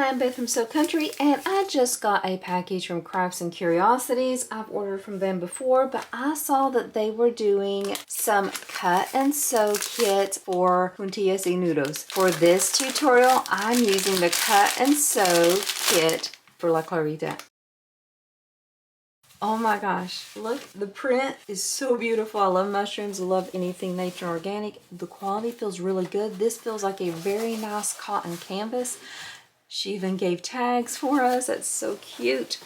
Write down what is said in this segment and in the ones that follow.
Hi, I'm Beth from Sew Country, and I just got a package from Crafts and Curiosities. I've ordered from them before, but I saw that they were doing some cut and sew kit for Puntillas Y Nudos. For this tutorial, I'm using the cut and sew kit for La Clarita. Oh my gosh, look, the print is so beautiful. I love mushrooms, I love anything nature and organic. The quality feels really good. This feels like a very nice cotton canvas. She even gave tags for us. That's so cute.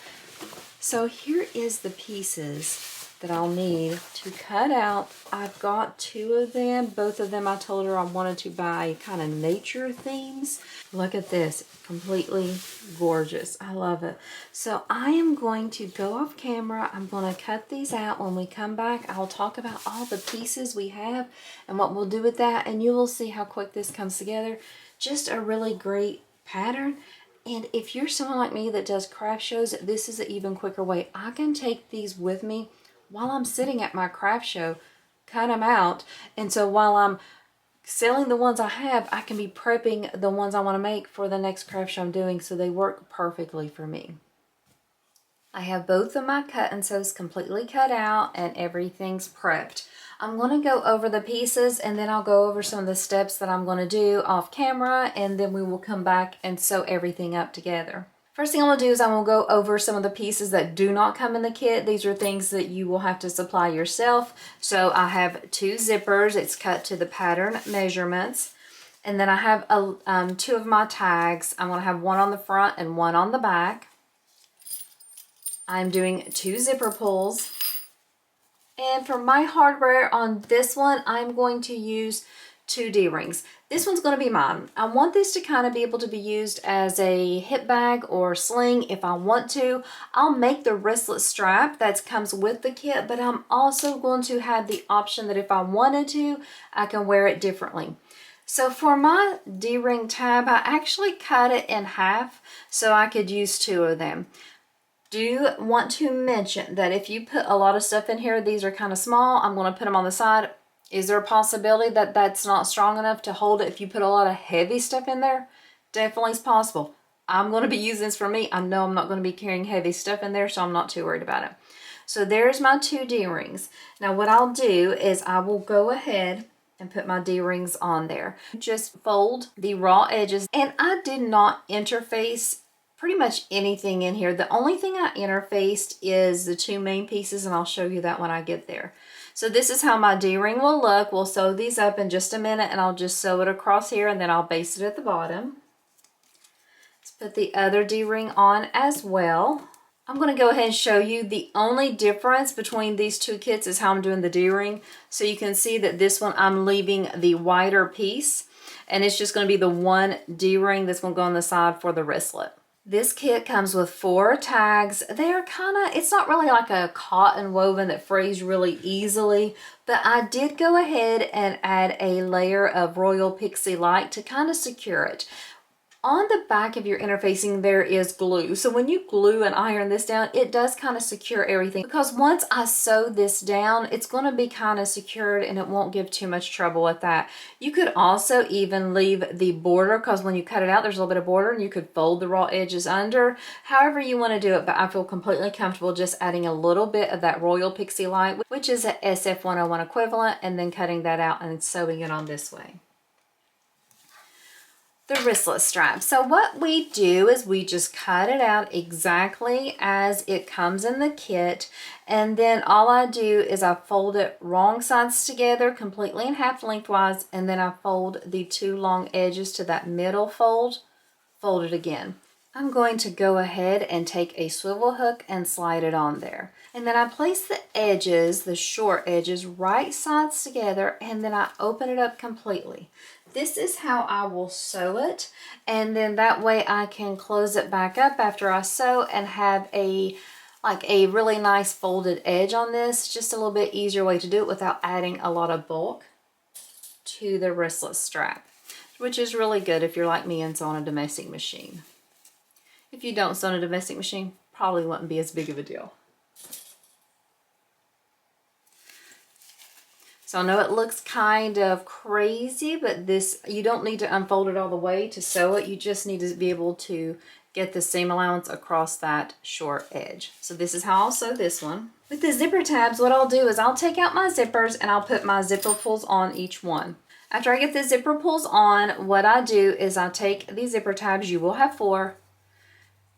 So here is the pieces that I'll need to cut out. I've got two of them. Both of them I told her I wanted to buy kind of nature themes. Look at this, completely gorgeous. I love it. So I am going to go off camera. I'm going to cut these out. When we come back, I'll talk about all the pieces we have and what we'll do with that, and you will see how quick this comes together. Just a really great pattern. And if you're someone like me that does craft shows, this is an even quicker way. I can take these with me while I'm sitting at my craft show, cut them out, and so while I'm selling the ones I have, I can be prepping the ones I want to make for the next craft show I'm doing, so they work perfectly for me. I have both of my cut and sews completely cut out and everything's prepped. I'm going to go over the pieces and then I'll go over some of the steps that I'm going to do off camera, and then we will come back and sew everything up together. First thing I'm going to do is I'm going to go over some of the pieces that do not come in the kit. These are things that you will have to supply yourself. So I have two zippers. It's cut to the pattern measurements. And then I have two of my tags. I'm going to have one on the front and one on the back. I'm doing two zipper pulls. And for my hardware on this one, I'm going to use two D-rings. This one's going to be mine. I want this to kind of be able to be used as a hip bag or sling if I want to. I'll make the wristlet strap that comes with the kit, but I'm also going to have the option that if I wanted to, I can wear it differently. So for my D-ring tab, I actually cut it in half so I could use two of them. Do want to mention that if you put a lot of stuff in here, these are kind of small. I'm going to put them on the side. Is there a possibility that that's not strong enough to hold it if you put a lot of heavy stuff in there? Definitely is possible. I'm going to be using this for me. I know I'm not going to be carrying heavy stuff in there, so I'm not too worried about it. So there's my two D-rings. Now what I'll do is I will go ahead and put my D-rings on there. Just fold the raw edges, and I did not interface pretty much anything in here. The only thing I interfaced is the two main pieces, and I'll show you that when I get there. So this is how my D-ring will look. We'll sew these up in just a minute, and I'll just sew it across here, and then I'll base it at the bottom. Let's put the other D-ring on as well. I'm going to go ahead and show you the only difference between these two kits is how I'm doing the D-ring. So you can see that this one I'm leaving the wider piece, and it's just going to be the one D-ring that's going to go on the side for the wristlet. This kit comes with 4 tags. They are it's not really like a cotton woven that frays really easily, but I did go ahead and add a layer of Royal Pixie Light to kind of secure it. On the back of your interfacing, there is glue. So when you glue and iron this down, it does kind of secure everything, because once I sew this down, it's going to be kind of secured and it won't give too much trouble with that. You could also even leave the border, because when you cut it out, there's a little bit of border, and you could fold the raw edges under. However you want to do it, but I feel completely comfortable just adding a little bit of that Royal Pixie Light, which is a SF101 equivalent, and then cutting that out and sewing it on this way. The wristlet strap. So what we do is we just cut it out exactly as it comes in the kit, and then all I do is I fold it wrong sides together completely in half lengthwise, and then I fold the two long edges to that middle fold, fold it again. I'm going to go ahead and take a swivel hook and slide it on there. And then I place the edges, the short edges, right sides together, and then I open it up completely. This is how I will sew it, and then that way I can close it back up after I sew and have a really nice folded edge on this. Just a little bit easier way to do it without adding a lot of bulk to the wristlet strap, which is really good if you're like me and sew on a domestic machine. If you don't sew on a domestic machine, probably wouldn't be as big of a deal. So So I know it looks kind of crazy, but this, you don't need to unfold it all the way to sew it. You just need to be able to get the seam allowance across that short edge. So this is how I'll sew this one. With the zipper tabs, what I'll do is I'll take out my zippers and I'll put my zipper pulls on each one. After I get the zipper pulls on, what I do is I take these zipper tabs, you will have 4,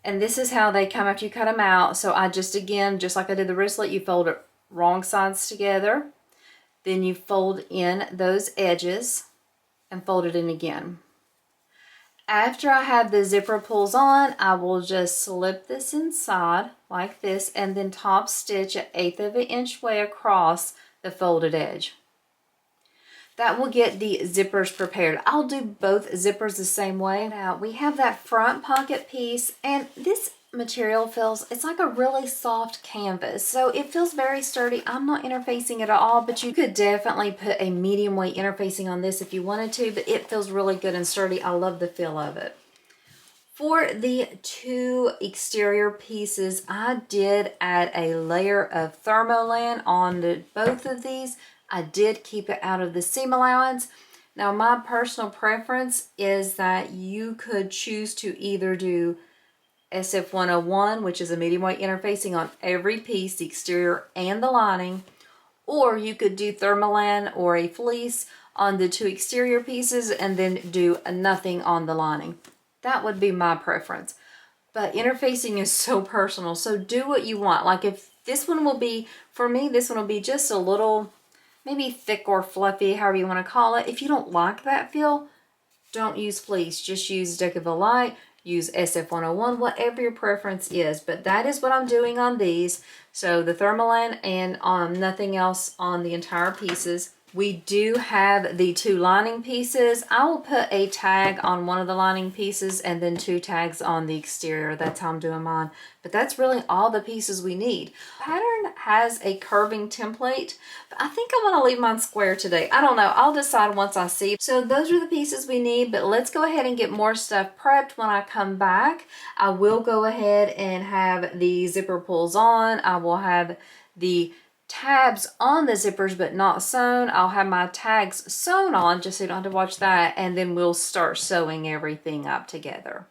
and this is how they come after you cut them out. So I just, again, just like I did the wristlet, you fold it wrong sides together. Then you fold in those edges and fold it in again. After I have the zipper pulls on, I will just slip this inside like this and then top stitch 1/8 of an inch way across the folded edge. That will get the zippers prepared. I'll do both zippers the same way. Now we have that front pocket piece, and this material feels, it's like a really soft canvas, so it feels very sturdy. I'm not interfacing it at all, but you could definitely put a medium weight interfacing on this if you wanted to, but it feels really good and sturdy. I love the feel of it. For the 2 exterior pieces, I did add a layer of Thermolan on both of these. I did keep it out of the seam allowance. Now my personal preference is that you could choose to either do SF101, which is a medium weight interfacing on every piece, the exterior and the lining, or you could do Thermolan or a fleece on the 2 exterior pieces and then do nothing on the lining. That would be my preference. But interfacing is so personal, so do what you want. Like if this one will be, for me, this one will be just a little, maybe thick or fluffy, however you want to call it. If you don't like that feel, don't use fleece. Just use Decaville Light, use SF101, whatever your preference is. But that is what I'm doing on these. So the Thermolan and nothing else on the entire pieces. We do have the 2 lining pieces. I will put a tag on one of the lining pieces and then 2 tags on the exterior. That's how I'm doing mine. But that's really all the pieces we need. Pattern has a curving template, but I think I want to leave mine square today. I don't know. I'll decide once I see. So those are the pieces we need, but let's go ahead and get more stuff prepped when I come back. I will go ahead and have the zipper pulls on. I will have the tabs on the zippers but not sewn. I'll have my tags sewn on just so you don't have to watch that, and then we'll start sewing everything up together.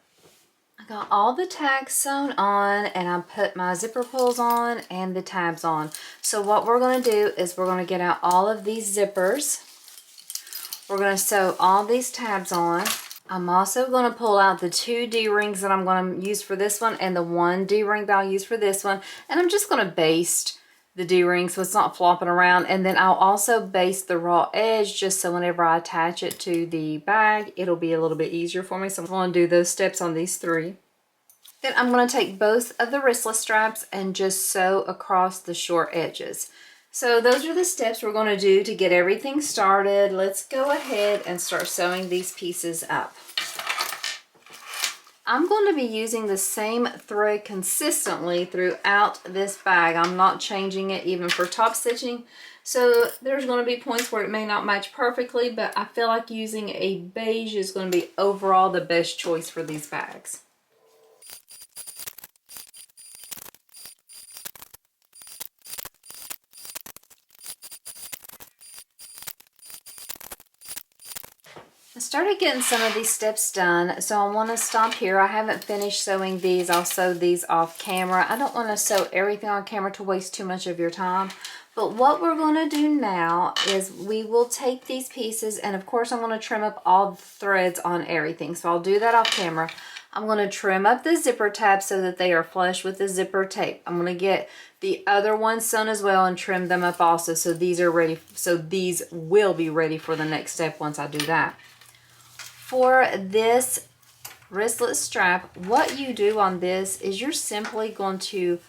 I got all the tags sewn on and I put my zipper pulls on and the tabs on. So what we're going to do is we're going to get out all of these zippers. We're going to sew all these tabs on. I'm also going to pull out the 2 D-rings that I'm going to use for this one and the 1 D-ring that I'll use for this one, and I'm just going to baste the D-ring so it's not flopping around. And then I'll also baste the raw edge just so whenever I attach it to the bag, it'll be a little bit easier for me. So I'm going to do those steps on these 3. Then I'm going to take both of the wristlet straps and just sew across the short edges. So those are the steps we're going to do to get everything started. Let's go ahead and start sewing these pieces up. I'm going to be using the same thread consistently throughout this bag. I'm not changing it even for top stitching. So there's going to be points where it may not match perfectly, but I feel like using a beige is going to be overall the best choice for these bags. I started getting some of these steps done, so I want to stop here. I haven't finished sewing these. I'll sew these off camera. I don't want to sew everything on camera to waste too much of your time. But what we're going to do now is we will take these pieces, and of course I'm going to trim up all the threads on everything. So I'll do that off camera. I'm going to trim up the zipper tabs so that they are flush with the zipper tape. I'm going to get the other ones sewn as well and trim them up also so these are ready. So these will be ready for the next step once I do that. For this wristlet strap, what you do on this is you're simply going to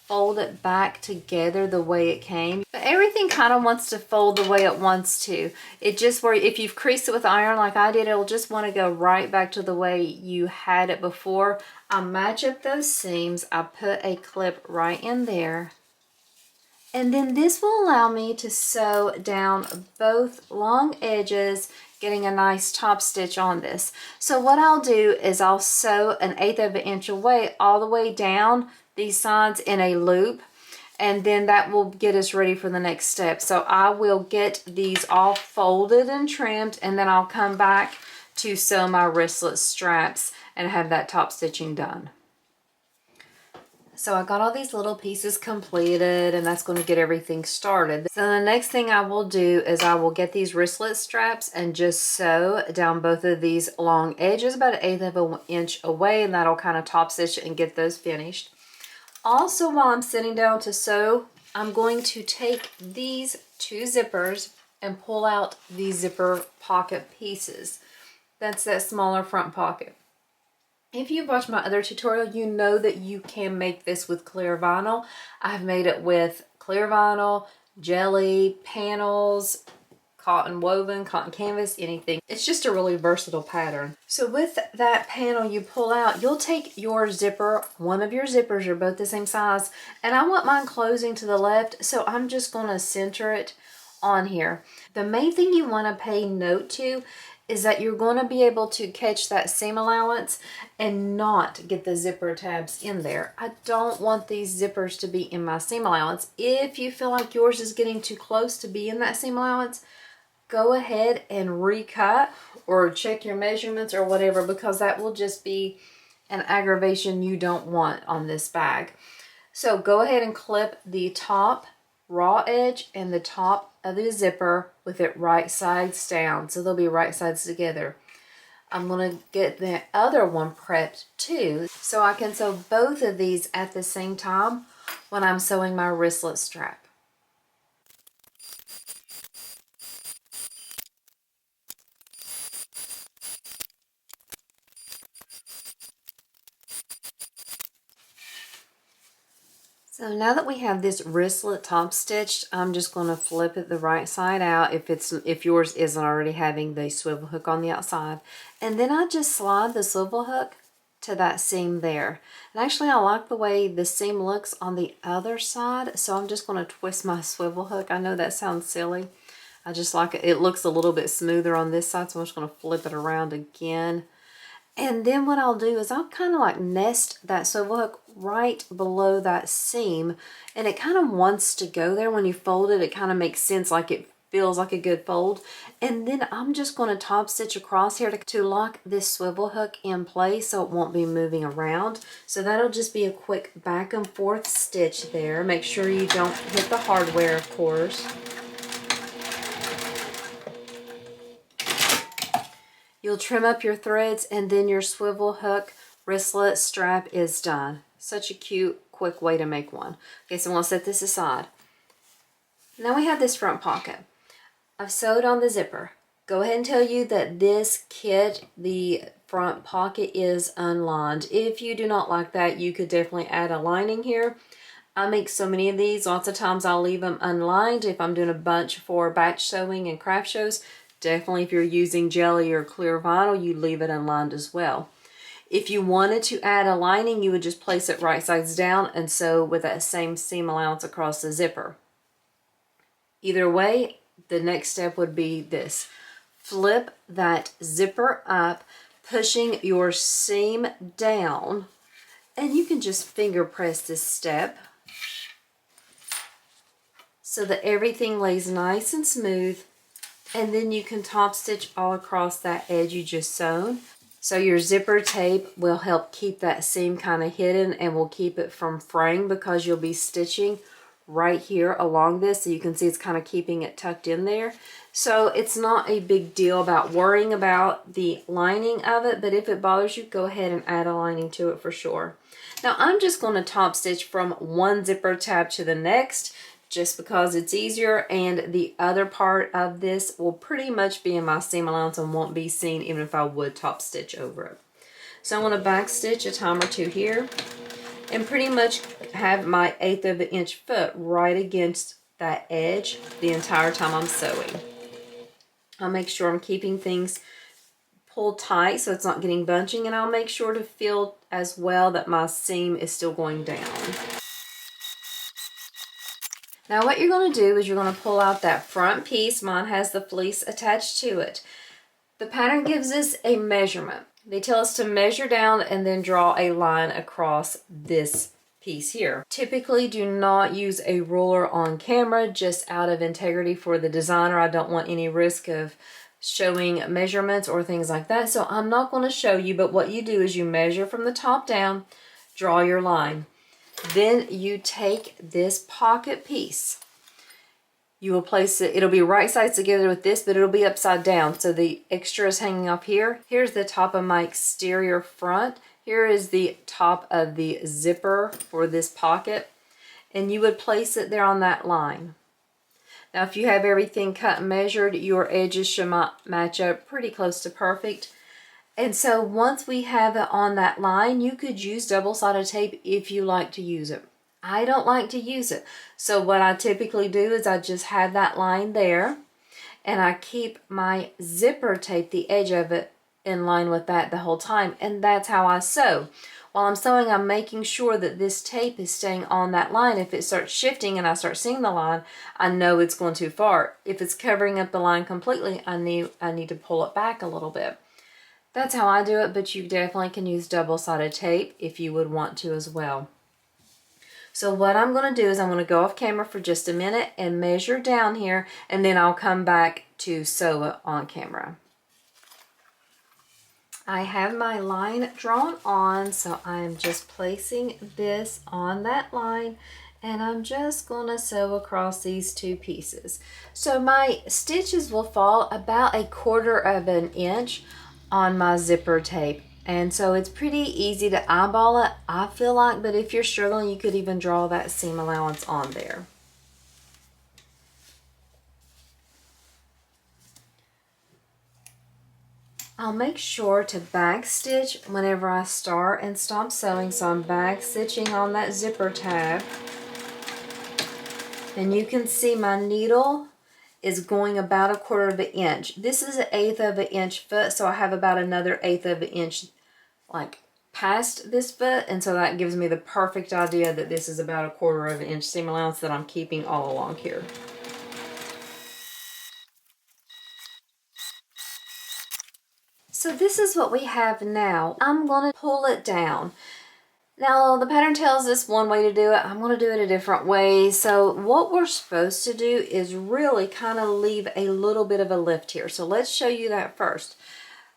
fold it back together the way it came. But everything kind of wants to fold the way it wants to. It just, where if you've creased it with iron like I did, it'll just want to go right back to the way you had it before. I match up those seams. I put a clip right in there. And then this will allow me to sew down both long edges, getting a nice top stitch on this. So what I'll do is I'll sew 1/8 of an inch away all the way down these sides in a loop, And then that will get us ready for the next step. So I will get these all folded and trimmed, and then I'll come back to sew my wristlet straps and have that top stitching done. So I got all these little pieces completed, and that's going to get everything started. So the next thing I will do is I will get these wristlet straps and just sew down both of these long edges about 1/8 of an inch away, and that'll kind of top stitch and get those finished. Also, while I'm sitting down to sew, I'm going to take these 2 zippers and pull out these zipper pocket pieces. That's that smaller front pocket. If you've watched my other tutorial, you know that you can make this with clear vinyl. I've made it with clear vinyl, jelly, panels, cotton woven, cotton canvas, anything. It's just a really versatile pattern. So with that panel you pull out, you'll take your zipper, one of your zippers are both the same size, and I want mine closing to the left, so I'm just going to center it on here. The main thing you want to pay note to is that you're going to be able to catch that seam allowance and not get the zipper tabs in there. I don't want these zippers to be in my seam allowance. If you feel like yours is getting too close to be in that seam allowance, go ahead and recut or check your measurements or whatever, because that will just be an aggravation you don't want on this bag. So go ahead and clip the top raw edge and the top of the zipper with it right sides down, so they'll be right sides together. I'm going to get the other one prepped too, so I can sew both of these at the same time when I'm sewing my wristlet strap. So now that we have this wristlet top stitched, I'm just going to flip it the right side out if yours isn't already having the swivel hook on the outside. And then I just slide the swivel hook to that seam there. And actually I like the way the seam looks on the other side, so I'm just going to twist my swivel hook. I know that sounds silly. I just like it. It looks a little bit smoother on this side, so I'm just going to flip it around again. And then what I'll do is I'll kind of like nest that swivel hook right below that seam, and it kind of wants to go there. When you fold it, it kind of makes sense, like it feels like a good fold. And then I'm just going to top stitch across here to lock this swivel hook in place so it won't be moving around. So that'll just be a quick back and forth stitch there. Make sure you don't hit the hardware, of course. You'll trim up your threads, and then your swivel hook wristlet strap is done. Such a cute, quick way to make one. Okay, so I'm going to set this aside. Now we have this front pocket. I've sewed on the zipper. Go ahead and tell you that this kit, the front pocket is unlined. If you do not like that, you could definitely add a lining here. I make so many of these. Lots of times I'll leave them unlined if I'm doing a bunch for batch sewing and craft shows. Definitely if you're using jelly or clear vinyl, you leave it unlined as well. If you wanted to add a lining, you would just place it right sides down and sew with that same seam allowance across the zipper. Either way, the next step would be this. Flip that zipper up, pushing your seam down, and you can just finger press this step so that everything lays nice and smooth. And then you can top stitch all across that edge you just sewn. So your zipper tape will help keep that seam kind of hidden and will keep it from fraying, because you'll be stitching right here along this. So you can see it's kind of keeping it tucked in there. So it's not a big deal about worrying about the lining of it, but if it bothers you, go ahead and add a lining to it for sure. Now I'm just going to top stitch from one zipper tab to the next, just because it's easier, and the other part of this will pretty much be in my seam allowance and won't be seen even if I would top stitch over it. So I'm going to back stitch a time or two here and pretty much have my 1/8 of an inch foot right against that edge the entire time I'm sewing. I'll make sure I'm keeping things pulled tight so it's not getting bunching, and I'll make sure to feel as well that my seam is still going down. Now what you're going to do is you're going to pull out that front piece. Mine has the fleece attached to it. The pattern gives us a measurement. They tell us to measure down and then draw a line across this piece here. Typically do not use a ruler on camera, just out of integrity for the designer. I don't want any risk of showing measurements or things like that. So I'm not going to show you, but what you do is you measure from the top down, draw your line. Then you take this pocket piece. You will place it, it'll be right sides together with this, but it'll be upside down. So the extra is hanging off here. Here's the top of my exterior front. Here is the top of the zipper for this pocket. And you would place it there on that line. Now, if you have everything cut and measured, your edges should match up pretty close to perfect. And so once we have it on that line, you could use double-sided tape if you like to use it. I don't like to use it. So what I typically do is I just have that line there, and I keep my zipper tape, the edge of it, in line with that the whole time. And that's how I sew. While I'm sewing, I'm making sure that this tape is staying on that line. If it starts shifting and I start seeing the line, I know it's going too far. If it's covering up the line completely, I need to pull it back a little bit. That's how I do it, but you definitely can use double-sided tape if you would want to as well. So what I'm going to do is I'm going to go off camera for just a minute and measure down here, and then I'll come back to sew it on camera. I have my line drawn on, so I'm just placing this on that line, and I'm just going to sew across these two pieces. So my stitches will fall about 1/4 of an inch on my zipper tape, and so it's pretty easy to eyeball it, I feel like, but if you're struggling, you could even draw that seam allowance on there. I'll make sure to back stitch whenever I start and stop sewing, so I'm back stitching on that zipper tab. And you can see my needle is going about 1/4 of an inch. This is 1/8 of an inch foot, so I have about another 1/8 of an inch like past this foot, and so that gives me the perfect idea that this is about 1/4 of an inch seam allowance that I'm keeping all along here. So this is what we have now. I'm going to pull it down. Now the pattern tells us one way to do it. I'm going to do it a different way. So what we're supposed to do is really kind of leave a little bit of a lift here. So let's show you that first.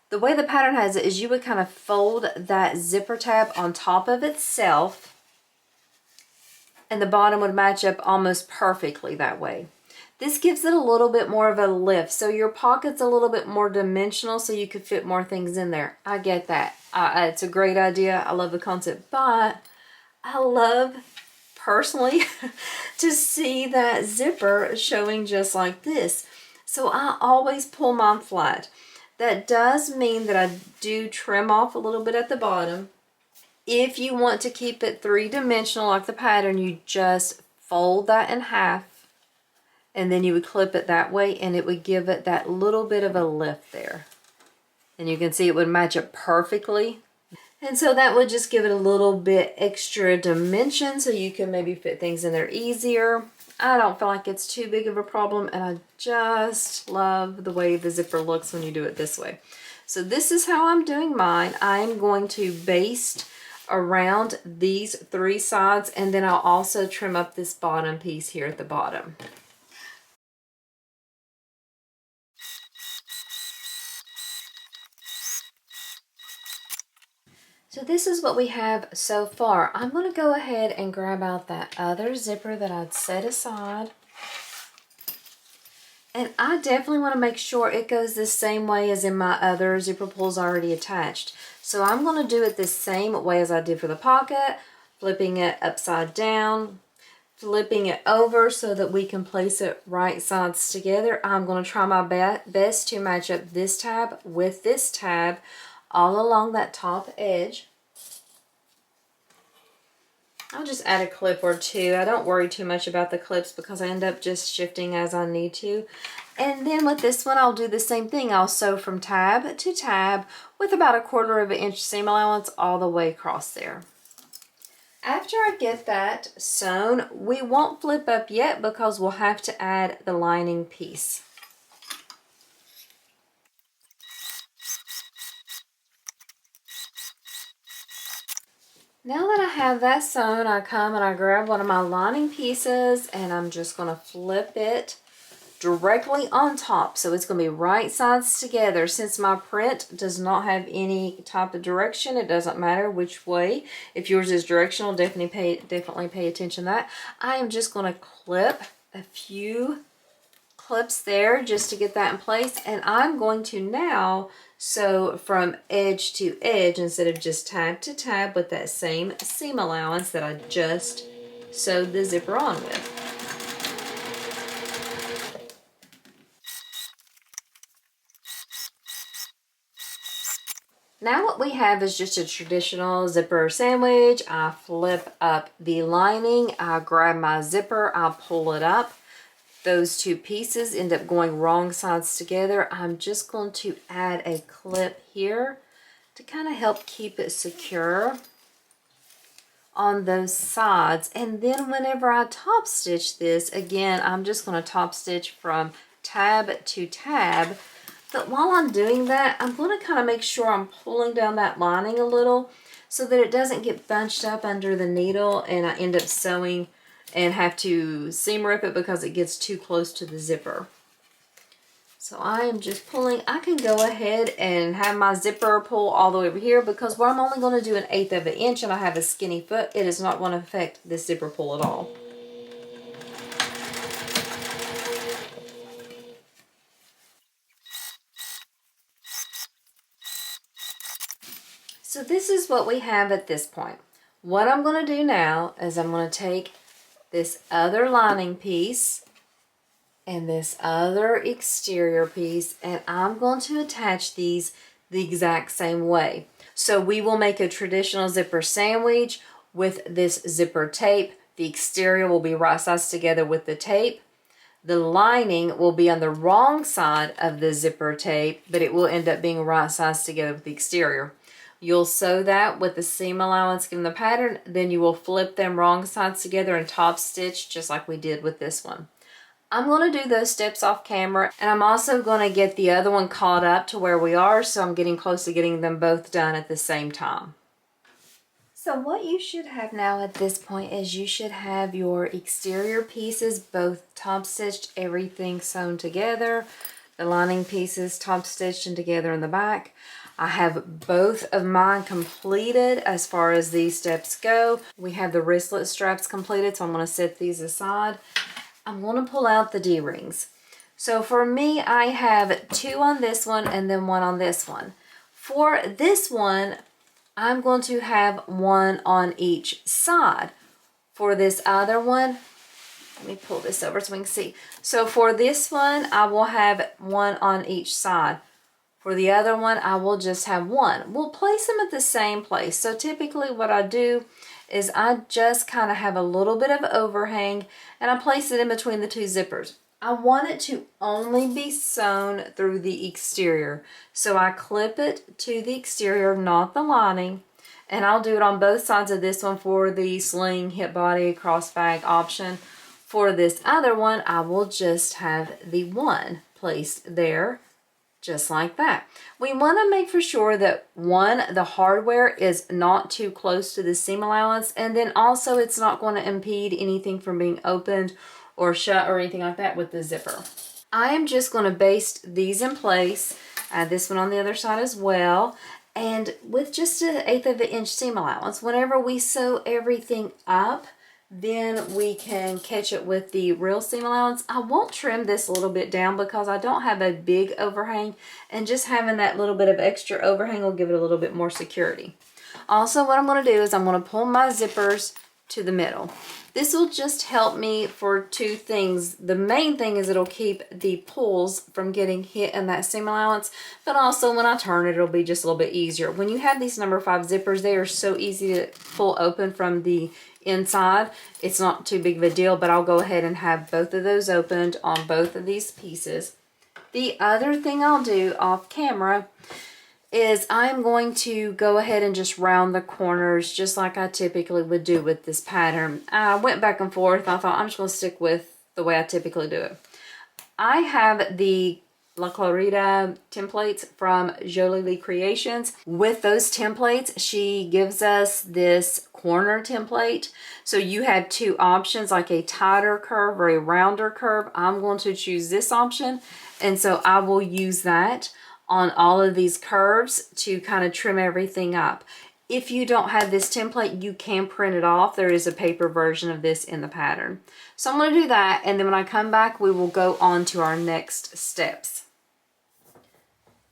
The way the pattern has it is you would kind of fold that zipper tab on top of itself, and the bottom would match up almost perfectly that way. This gives it a little bit more of a lift, so your pocket's a little bit more dimensional, so you could fit more things in there. I get that. It's a great idea. I love the concept, but I love, personally, to see that zipper showing just like this. So I always pull mine flat. That does mean that I do trim off a little bit at the bottom. If you want to keep it three-dimensional like the pattern, you just fold that in half, and then you would clip it that way, and it would give it that little bit of a lift there. And you can see it would match up perfectly. And so that would just give it a little bit extra dimension, so you can maybe fit things in there easier. I don't feel like it's too big of a problem, and I just love the way the zipper looks when you do it this way. So this is how I'm doing mine. I am going to baste around these 3 sides, and then I'll also trim up this bottom piece here at the bottom. So this is what we have so far. I'm going to go ahead and grab out that other zipper that I'd set aside. And I definitely want to make sure it goes the same way as in my other zipper pulls already attached. So I'm going to do it the same way as I did for the pocket, flipping it upside down, flipping it over so that we can place it right sides together. I'm going to try my best to match up this tab with this tab all along that top edge. I'll just add a clip or two. I don't worry too much about the clips because I end up just shifting as I need to. And then with this one, I'll do the same thing. I'll sew from tab to tab with about 1/4 of an inch seam allowance all the way across there. After I get that sewn, we won't flip up yet because we'll have to add the lining piece. Now that I have that sewn, I come and I grab one of my lining pieces and I'm just going to flip it directly on top. So it's going to be right sides together. Since my print does not have any type of direction, it doesn't matter which way. If yours is directional, definitely pay attention to that. I am just going to clip a few clips there just to get that in place, and I'm going to now sew from edge to edge instead of just tab to tab with that same seam allowance that I just sewed the zipper on with. Now what we have is just a traditional zipper sandwich. I flip up the lining, I grab my zipper, I pull it up. Those two pieces end up going wrong sides together. I'm just going to add a clip here to kind of help keep it secure on those sides. And then whenever I top stitch this, again, I'm just going to top stitch from tab to tab. But while I'm doing that, I'm going to kind of make sure I'm pulling down that lining a little so that it doesn't get bunched up under the needle and I end up sewing and have to seam rip it because it gets too close to the zipper. So I am just pulling. I can go ahead and have my zipper pull all the way over here because where I'm only going to do 1/8 of an inch and I have a skinny foot, it is not going to affect this zipper pull at all. So this is what we have at this point. What I'm going to do now is I'm going to take this other lining piece and this other exterior piece, and I'm going to attach these the exact same way. So we will make a traditional zipper sandwich with this zipper tape. The exterior will be right sides together with the tape. The lining will be on the wrong side of the zipper tape, but it will end up being right sides together with the exterior. You'll sew that with the seam allowance given the pattern, then you will flip them wrong sides together and top stitch just like we did with this one. I'm going to do those steps off camera, and I'm also going to get the other one caught up to where we are, so I'm getting close to getting them both done at the same time. So what you should have now at this point is you should have your exterior pieces both top stitched, everything sewn together, the lining pieces top stitched and together in the back. I have both of mine completed as far as these steps go. We have the wristlet straps completed, so I'm going to set these aside. I'm going to pull out the D-rings. So for me, I have 2 on this one and then 1 on this one. For this one, I'm going to have 1 on each side. For this other one, let me pull this over so we can see. So for this one, I will have 1 on each side. For the other one, I will just have 1. We'll place them at the same place. So typically what I do is I just kind of have a little bit of overhang and I place it in between the 2 zippers. I want it to only be sewn through the exterior. So I clip it to the exterior, not the lining. And I'll do it on both sides of this one for the sling, hip body, cross bag option. For this other one, I will just have the 1 placed there. Just like that. We want to make for sure that 1, the hardware is not too close to the seam allowance, and then also it's not going to impede anything from being opened or shut or anything like that with the zipper. I am just going to baste these in place, add this one on the other side as well, and with just 1/8 of an inch seam allowance, whenever we sew everything up, then we can catch it with the real seam allowance. I won't trim this a little bit down because I don't have a big overhang, and just having that little bit of extra overhang will give it a little bit more security. Also, what I'm going to do is I'm going to pull my zippers to the middle. This will just help me for 2 things. The main thing is it'll keep the pulls from getting hit in that seam allowance, but also when I turn it, it'll be just a little bit easier. When you have these number 5 zippers, they are so easy to pull open from the inside. It's not too big of a deal, but I'll go ahead and have both of those opened on both of these pieces. The other thing I'll do off camera is I'm going to go ahead and just round the corners just like I typically would do with this pattern. I went back and forth. I thought I'm just going to stick with the way I typically do it. I have the Clarita templates from Jolie Lee Creations. With those templates, she gives us this corner template. So you have two options, like a tighter curve or a rounder curve. I'm going to choose this option, and so I will use that on all of these curves to kind of trim everything up. If you don't have this template, you can print it off. There is a paper version of this in the pattern. So I'm going to do that, and then when I come back, we will go on to our next steps.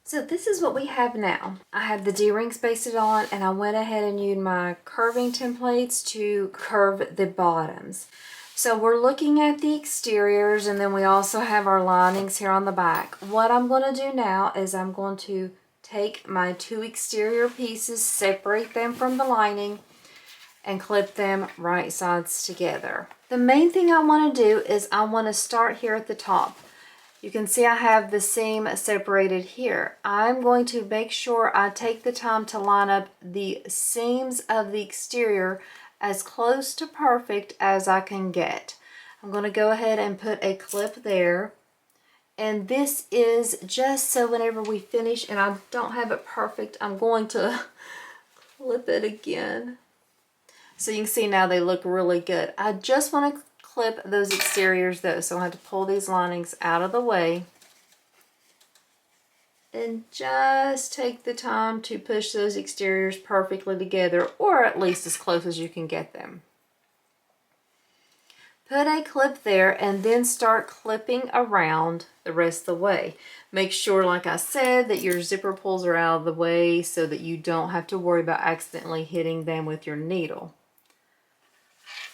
So this is what we have now. I have the D-rings basted on, and I went ahead and used my curving templates to curve the bottoms. So we're looking at the exteriors, and then we also have our linings here on the back. What I'm going to do now is I'm going to take my two exterior pieces, separate them from the lining, and clip them right sides together. The main thing I want to do is I want to start here at the top. You can see I have the seam separated here. I'm going to make sure I take the time to line up the seams of the exterior as close to perfect as I can get. I'm going to go ahead and put a clip there. And this is just so whenever we finish and I don't have it perfect, I'm going to clip it again. So you can see now they look really good. I just want to clip those exteriors though, so I have to pull these linings out of the way and just take the time to push those exteriors perfectly together, or at least as close as you can get them. Put a clip there and then start clipping around the rest of the way. Make sure, like I said, that your zipper pulls are out of the way so that you don't have to worry about accidentally hitting them with your needle.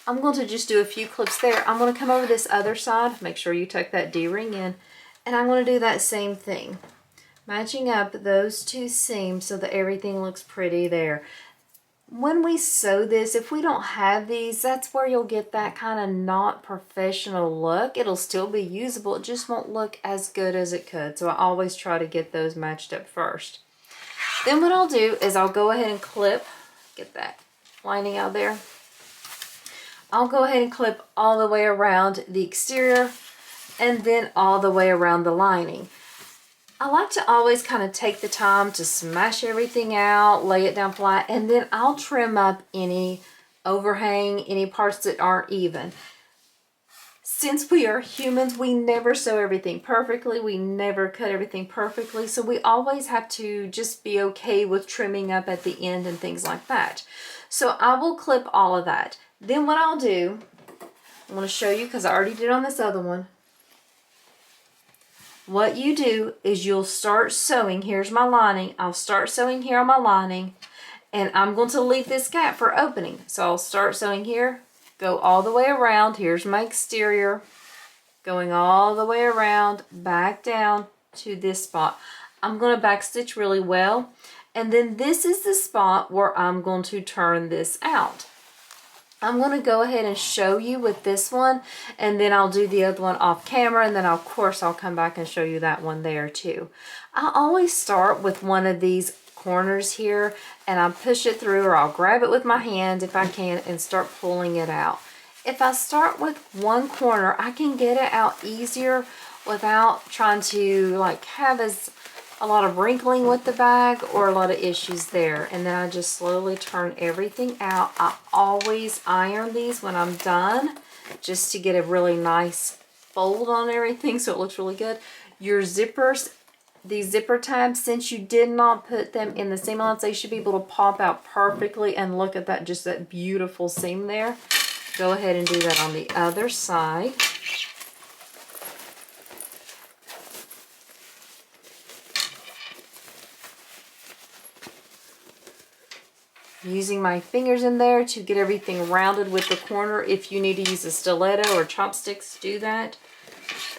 I'm going to just do a few clips there. I'm going to come over this other side, make sure you tuck that D-ring in, and I'm going to do that same thing. Matching up those two seams so that everything looks pretty there. When we sew this, if we don't have these, that's where you'll get that kind of not professional look. It'll still be usable, it just won't look as good as it could. So I always try to get those matched up first. Then what I'll do is I'll go ahead and clip, get that lining out there. I'll go ahead and clip all the way around the exterior and then all the way around the lining. I like to always kind of take the time to smash everything out, lay it down flat, and then I'll trim up any overhang, any parts that aren't even. Since we are humans, we never sew everything perfectly, we never cut everything perfectly, so we always have to just be okay with trimming up at the end and things like that. So I will clip all of that. Then what I'll do, I'm going to show you because I already did on this other one. What you do is you'll start sewing. Here's my lining. I'll start sewing here on my lining, and I'm going to leave this gap for opening. So I'll start sewing here, go all the way around. Here's my exterior, going all the way around, back down to this spot. I'm going to backstitch really well, and then this is the spot where I'm going to turn this out. I'm going to go ahead and show you with this one, and then I'll do the other one off camera, and then of course I'll come back and show you that one there too. I always start with one of these corners here, and I'll push it through, or I'll grab it with my hand if I can and start pulling it out. If I start with one corner, I can get it out easier without trying to like have a lot of wrinkling with the bag or a lot of issues there. And then I just slowly turn everything out. I always iron these when I'm done just to get a really nice fold on everything so it looks really good. Your zippers, these zipper tabs, since you did not put them in the seam allowance, they should be able to pop out perfectly, and look at that, just that beautiful seam there. Go ahead and do that on the other side. Using my fingers in there to get everything rounded with the corner. If you need to use a stiletto or chopsticks, do that.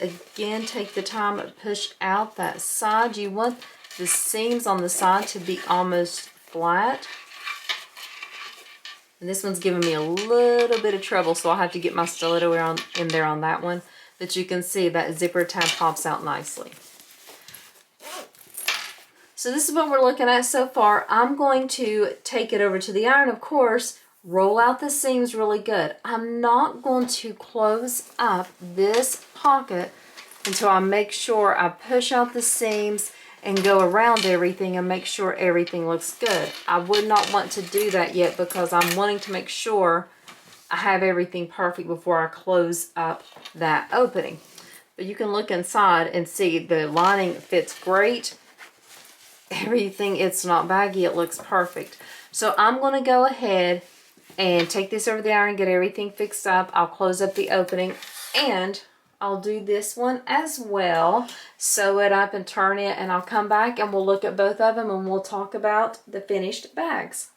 Again, take the time to push out that side. You want the seams on the side to be almost flat. And this one's giving me a little bit of trouble, so I'll have to get my stiletto in there on that one. But you can see that zipper tab pops out nicely. So this is what we're looking at so far. I'm going to take it over to the iron, of course, roll out the seams really good. I'm not going to close up this pocket until I make sure I push out the seams and go around everything and make sure everything looks good. I would not want to do that yet because I'm wanting to make sure I have everything perfect before I close up that opening. But you can look inside and see the lining fits great. Everything, it's not baggy, it looks perfect. So I'm going to go ahead and take this over the iron, get everything fixed up. I'll close up the opening and I'll do this one as well. Sew it up and turn it, and I'll come back and we'll look at both of them and we'll talk about the finished bags.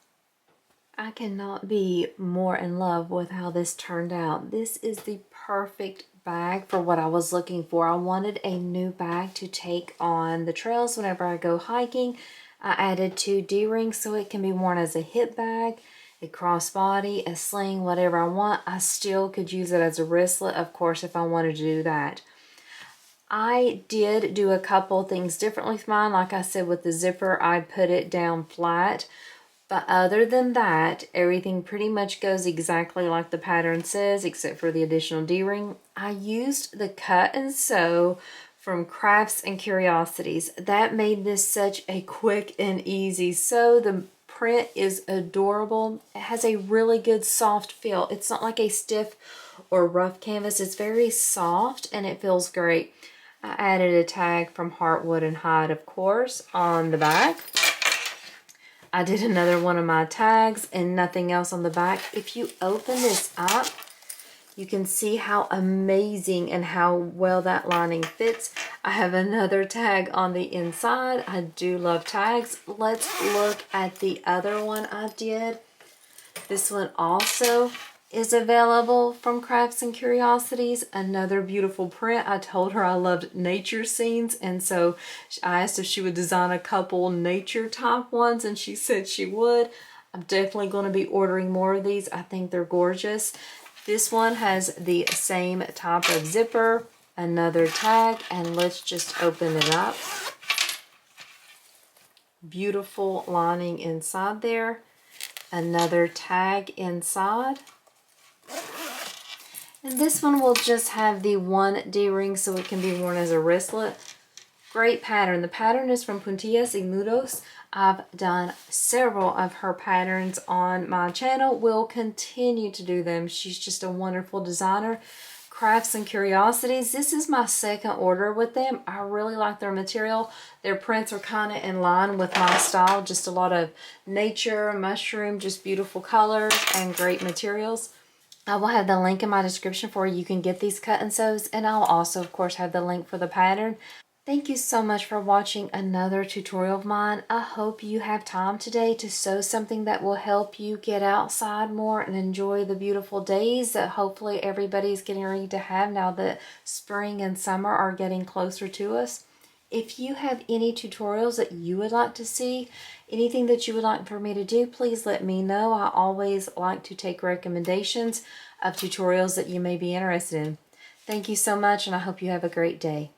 I cannot be more in love with how this turned out. This is the perfect bag for what I was looking for. I wanted a new bag to take on the trails whenever I go hiking. I added 2 D-rings so it can be worn as a hip bag, a crossbody, a sling, whatever I want. I still could use it as a wristlet, of course, if I wanted to do that. I did do a couple things differently with mine. Like I said, with the zipper, I put it down flat. But other than that, everything pretty much goes exactly like the pattern says, except for the additional D-ring. I used the cut and sew from Crafts and Curiosities. That made this such a quick and easy sew. The print is adorable. It has a really good soft feel. It's not like a stiff or rough canvas. It's very soft and it feels great. I added a tag from Heartwood and Hide, of course, on the back. I did another one of my tags and nothing else on the back. If you open this up, you can see how amazing and how well that lining fits. I have another tag on the inside. I do love tags. Let's look at the other one I did. This one also is available from Crafts and Curiosities. Another beautiful print. I told her I loved nature scenes, and so I asked if she would design a couple nature type ones, and she said she would. I'm definitely going to be ordering more of these. I think they're gorgeous. This one has the same type of zipper, another tag, and let's just open it up. Beautiful lining inside there. Another tag inside. And this one will just have the 1 D-ring so it can be worn as a wristlet. Great pattern. The pattern is from Puntillas Y Nudos. I've done several of her patterns on my channel. Will continue to do them. She's just a wonderful designer. Crafts and Curiosities. This is my second order with them. I really like their material. Their prints are kind of in line with my style. Just a lot of nature, mushroom, just beautiful colors and great materials. I will have the link in my description for you can get these cut and sews, and I'll also, of course, have the link for the pattern. Thank you so much for watching another tutorial of mine. I hope you have time today to sew something that will help you get outside more and enjoy the beautiful days that hopefully everybody's getting ready to have now that spring and summer are getting closer to us. If you have any tutorials that you would like to see, anything that you would like for me to do, please let me know. I always like to take recommendations of tutorials that you may be interested in. Thank you so much, and I hope you have a great day.